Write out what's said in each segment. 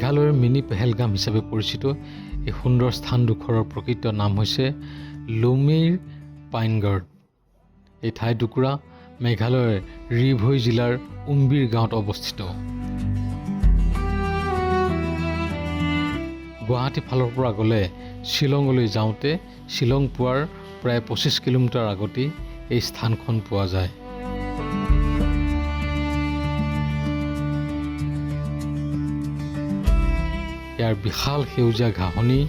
মেঘালয়ৰ মিনি পেহেলগাম হিচাপে পৰিচিত এই সুন্দৰ স্থানডোখৰৰ প্ৰকৃত নাম হৈছে লুমেইৰ পাইনগাৰ্ড। এই ঠাইটুকুৰা মেঘালয়ৰ ৰিভই জিলাৰ উমবিৰ গাঁৱত অৱস্থিত। গুৱাহাটী ফালৰ পৰা গ'লে শ্বিলঙলৈ যাওঁতে শ্বিলং পোৱাৰ প্ৰায় 25 কিলোমিটাৰ আগতেই এই স্থানখন পোৱা যায়। ইয়াৰ বিশাল সেউজীয়া ঘাঁহনি,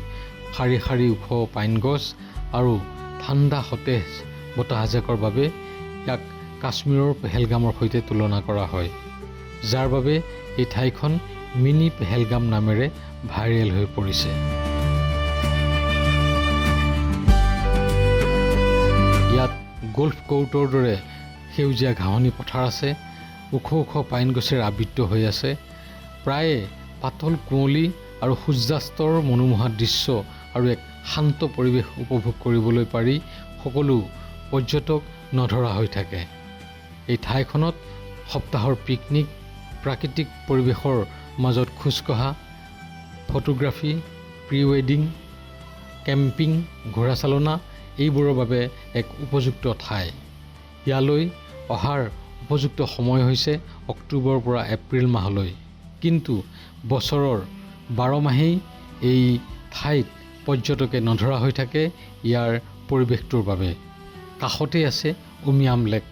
শাৰী শাৰী ওখ পাইন গছ আৰু ঠাণ্ডা সতেজ বতাহজাকৰ বাবে ইয়াক কাশ্মীৰৰ পেহেলগামৰ সৈতে তুলনা কৰা হয়, যাৰ বাবে এই ঠাইখন মিনি পেহেলগাম নামেৰে ভাইৰেল হৈ পৰিছে। ইয়াত গল্ফ কোৰ্টৰ দৰে সেউজীয়া ঘাঁহনি পথাৰ আছে, ওখ ওখ পাইন গছেৰে আবৃত হৈ আছে। প্ৰায়ে পাতল কুঁৱলী আৰু সূৰ্যাস্তৰ মনোমোহা দৃশ্য আৰু এক শান্ত পৰিৱেশ উপভোগ কৰিবলৈ পাৰি সকলো পৰ্যটক নধৰা হৈ থাকে। এই ঠাইখনত সপ্তাহৰ পিকনিক, প্ৰাকৃতিক পৰিৱেশৰ মাজত খোজকঢ়া, ফটোগ্ৰাফী, প্ৰি ৱেডিং, কেম্পিং, ঘোঁৰাচালনা এইবোৰৰ বাবে এক উপযুক্ত ঠাই। ইয়ালৈ অহাৰ উপযুক্ত সময় হৈছে অক্টোবৰৰ পৰা এপ্ৰিল মাহলৈ, কিন্তু বছৰৰ 12 মাহেই এই ঠাইত পৰ্যটকে নধৰা হৈ থাকে ইয়াৰ পৰিৱেশটোৰ বাবে। কাষতেই আছে উমিয়াম লেক।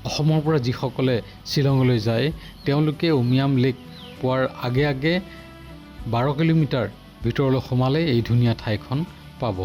অসমৰ পৰা যিসকলে শ্বিলঙলৈ যায় তেওঁলোকে উমিয়াম লেক পোৱাৰ আগে আগে 12 কিলোমিটাৰ ভিতৰলৈ সোমালে এই ধুনীয়া ঠাইখন পাব।